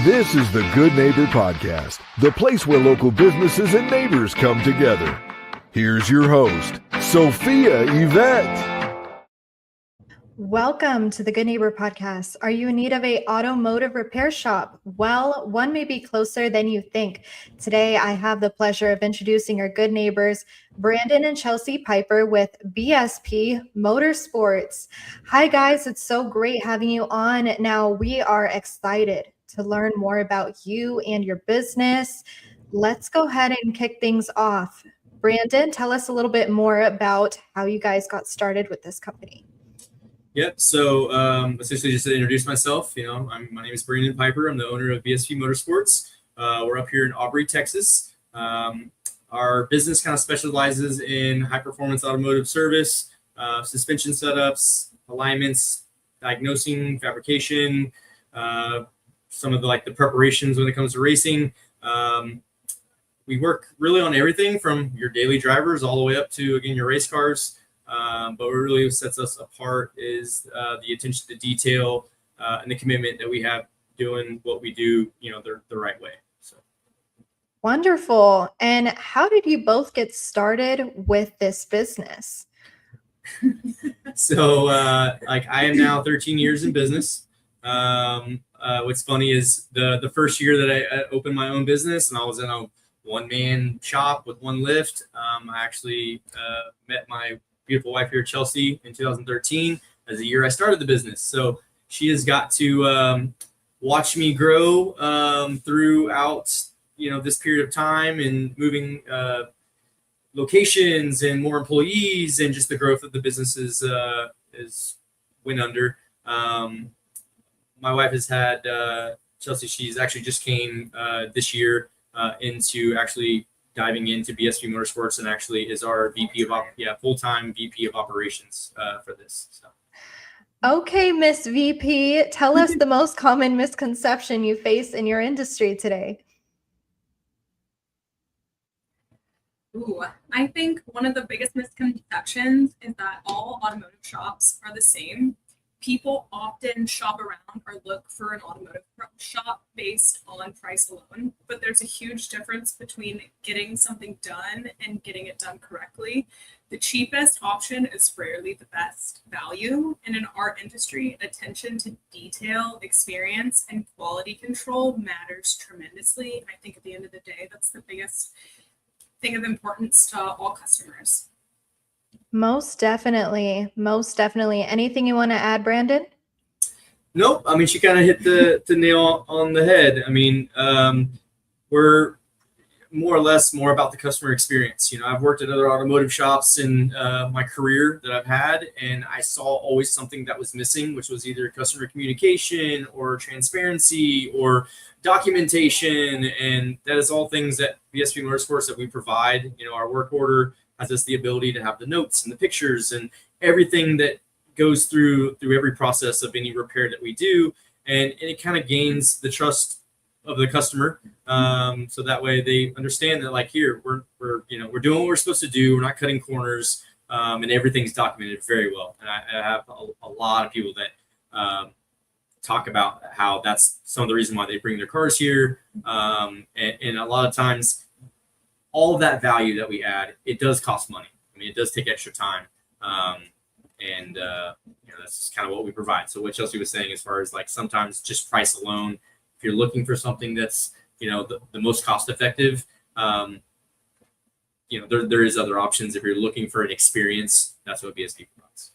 This is the Good Neighbor Podcast, the place where local businesses and neighbors come together. Here's your host, Sophia Yvette. Welcome to the Good Neighbor Podcast. Are you in need of an automotive repair shop? Well, one may be closer than you think. Today, I have the pleasure of introducing our good neighbors, Brandon and Chelsea Piper with BSP Motorsports. Hi, guys. It's so great having you on. Now, we are excited to learn more about you and your business. Let's go ahead and kick things off. Brandon, tell us a little bit more about how you guys got started with this company. Yep. So essentially just to introduce myself, my name is Brandon Piper. I'm the owner of BSP Motorsports. We're up here in Aubrey, Texas. Our business kind of specializes in high performance automotive service, suspension setups, alignments, diagnosing, fabrication, some of the preparations when it comes to racing. We work really on everything from your daily drivers all the way up to, again, your race cars. But what really sets us apart is the attention to detail and the commitment that we have doing what we do, the right way. So wonderful. And how did you both get started with this business? So I am now 13 years in business. What's funny is the first year that I opened my own business and I was in a one-man shop with one lift, I actually met my beautiful wife here, Chelsea, in 2013 as the year I started the business. So she has got to watch me grow throughout, this period of time and moving locations and more employees and just the growth of the businesses is went under. My wife has had Chelsea. She's actually just came this year into actually diving into BSP Motorsports and actually is our full-time VP of operations for this. So. Okay, Miss VP, tell us the most common misconception you face in your industry today. Ooh, I think one of the biggest misconceptions is that all automotive shops are the same. People often shop around or look for an automotive shop based on price alone, but there's a huge difference between getting something done and getting it done correctly. The cheapest option is rarely the best value, and in our industry, attention to detail, experience, and quality control matters tremendously. I think at the end of the day, that's the biggest thing of importance to all customers. Most definitely. Most definitely. Anything you want to add, Brandon? Nope. I mean, she kind of hit the nail on the head. I mean, we're more or less more about the customer experience. I've worked at other automotive shops in my career that I've had, and I saw always something that was missing, which was either customer communication or transparency or documentation. And that is all things that BSP Motorsports that we provide. Our work order has us the ability to have the notes and the pictures and everything that goes through every process of any repair that we do. And it kind of gains the trust of the customer. So that way they understand that here we're doing what we're supposed to do. We're not cutting corners, and everything's documented very well. And I have a lot of people that talk about how that's some of the reason why they bring their cars here. And a lot of times, all of that value that we add, it does cost money. I mean, it does take extra time. And that's kind of what we provide. So what Chelsea was saying, as far as sometimes just price alone, if you're looking for something that's, the most cost effective, there is other options. If you're looking for an experience, that's what BSP provides.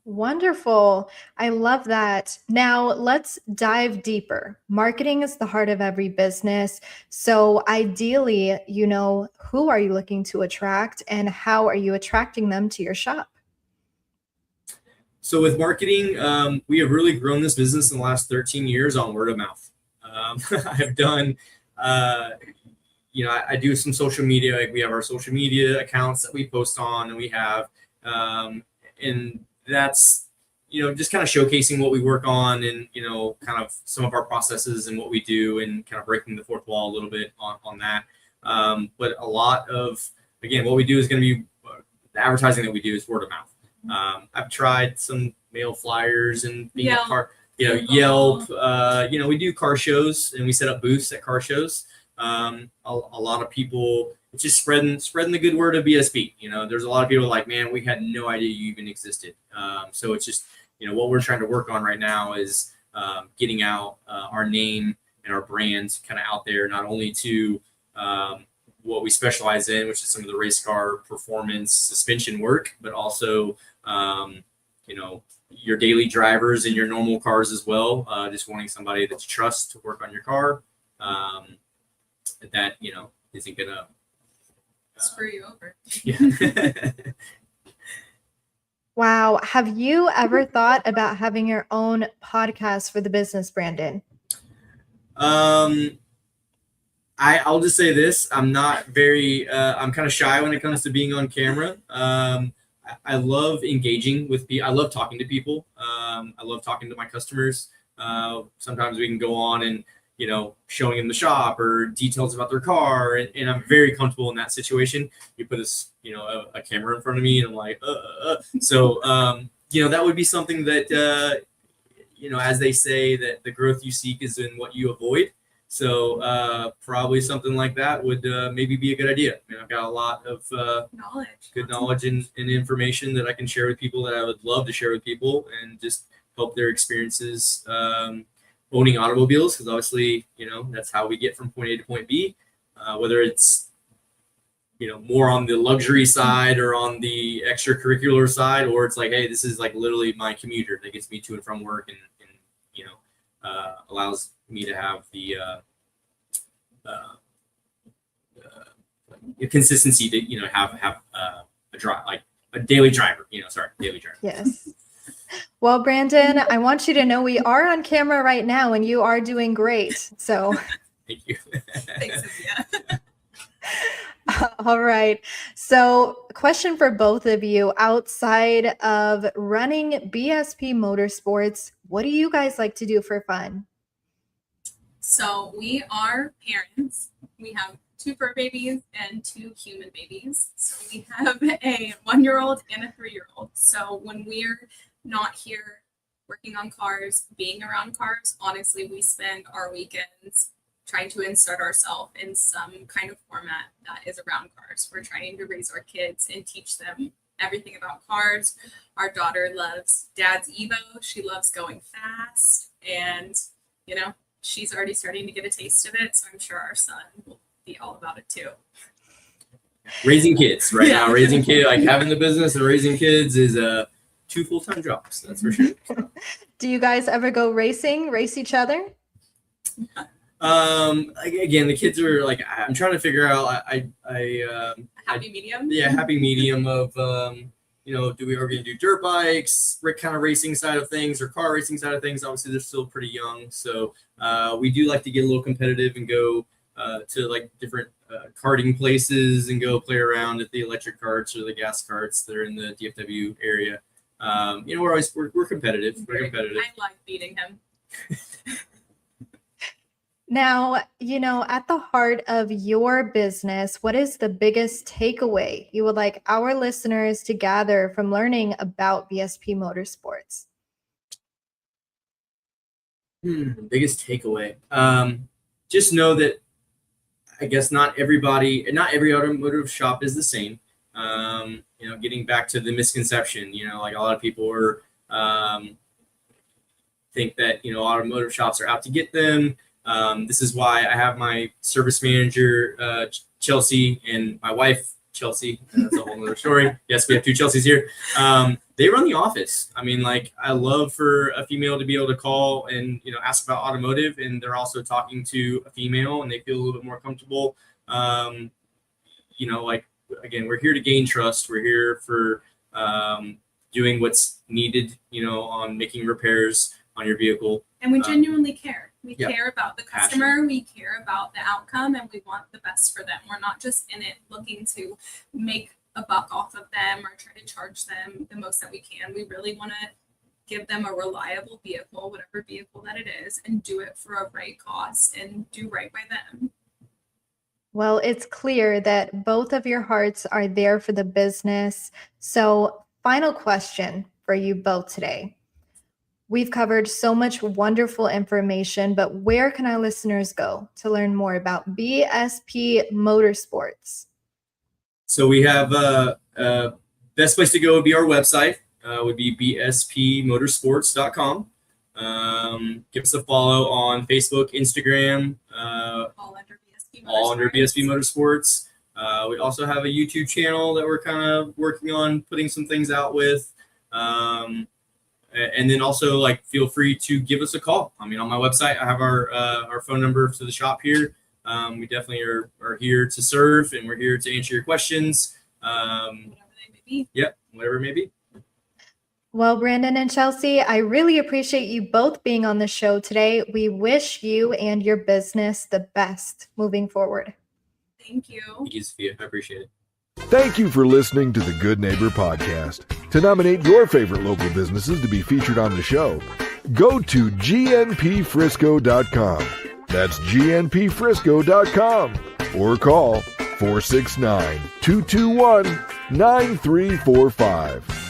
Wonderful. I love that. Now let's dive deeper. Marketing is the heart of every business. So ideally, who are you looking to attract and how are you attracting them to your shop? So with marketing, we have really grown this business in the last 13 years on word of mouth. I've done, I do some social media. We have our social media accounts that we post on, and we have, and that's, just kind of showcasing what we work on and, kind of some of our processes and what we do and kind of breaking the fourth wall a little bit on that. But a lot of, again, what we do is going to be the advertising that we do is word of mouth. I've tried some mail flyers and being a Yelp. We do car shows and we set up booths at car shows. A lot of people, it's just spreading the good word of BSP. There's a lot of people like, man, we had no idea you even existed. So it's just, what we're trying to work on right now is getting out our name and our brands kind of out there, not only to what we specialize in, which is some of the race car performance suspension work, but also, your daily drivers in your normal cars as well. Just wanting somebody that you trust to work on your car. That isn't gonna screw you over. Yeah. Wow. Have you ever thought about having your own podcast for the business, Brandon? I'll just say this. I'm not very, I'm kind of shy when it comes to being on camera. I love engaging with people. I love talking to people. I love talking to my customers. Sometimes we can go on and, showing them the shop or details about their car. And I'm very comfortable in that situation. You put a camera in front of me and I'm like, So, that would be something that, as they say that the growth you seek is in what you avoid. So probably something like that would maybe be a good idea. I've got a lot of good knowledge and information that I can share with people that I would love to share with people and just help their experiences owning automobiles, because obviously, that's how we get from point A to point B, whether it's, more on the luxury side or on the extracurricular side, or it's like, hey, this is like literally my commuter that gets me to and from work and allows me to have the consistency to have a drive, like a daily driver. Daily driver. Yes. Well, Brandon, I want you to know we are on camera right now and you are doing great. So thank you. Thanks, Sophia. All right. So question for both of you: outside of running BSP Motorsports, what do you guys like to do for fun? So we are parents. We have 2 fur babies and 2 human babies. So we have a 1-year-old and a 3-year-old. So when we're not here working on cars, being around cars, honestly, we spend our weekends trying to insert ourselves in some kind of format that is around cars. We're trying to raise our kids and teach them everything about cars. Our daughter loves Dad's Evo. She loves going fast. And, she's already starting to get a taste of it. So I'm sure our son will be all about it too. Raising kids now, like having the business and raising kids is 2 full-time jobs. That's for sure. Do you guys ever go race each other? Again, the kids are like, I'm trying to figure out, Happy medium? Yeah, happy medium of, do we are going to do dirt bikes, kind of racing side of things, or car racing side of things? Obviously, they're still pretty young. So we do like to get a little competitive and go to like different karting places and go play around at the electric karts or the gas karts that are in the DFW area. We're competitive. We're competitive. I like beating him. Now, at the heart of your business, what is the biggest takeaway you would like our listeners to gather from learning about BSP Motorsports? Biggest takeaway. Just know that I guess not every automotive shop is the same. Getting back to the misconception, like a lot of people are think that automotive shops are out to get them. This is why I have my service manager, Chelsea, and my wife, Chelsea. That's a whole other story. Yes, we have 2 Chelseas here. They run the office. I love for a female to be able to call and, ask about automotive, and they're also talking to a female and they feel a little bit more comfortable. Again, we're here to gain trust. We're here for doing what's needed, on making repairs on your vehicle. And we genuinely care. We Yeah. care about the customer. Passion. We care about the outcome, and we want the best for them. We're not just in it looking to make a buck off of them or try to charge them the most that we can. We really want to give them a reliable vehicle, whatever vehicle that it is, and do it for a right cost and do right by them. Well, it's clear that both of your hearts are there for the business. So, final question for you both today. We've covered so much wonderful information, but where can our listeners go to learn more about BSP Motorsports? So we have best place to go would be our website, would be bspmotorsports.com. Give us a follow on Facebook, Instagram, all under BSP Motorsports. We also have a YouTube channel that we're kind of working on putting some things out with. And then also, like, feel free to give us a call. I mean, on my website, I have our phone number to the shop here. We definitely are here to serve, and we're here to answer your questions. Whatever they may be. Yep, whatever it may be. Well, Brandon and Chelsea, I really appreciate you both being on the show today. We wish you and your business the best moving forward. Thank you. Thank you, Sophia. I appreciate it. Thank you for listening to the Good Neighbor Podcast. To nominate your favorite local businesses to be featured on the show, go to gnpfrisco.com. That's gnpfrisco.com. Or call 469-221-9345.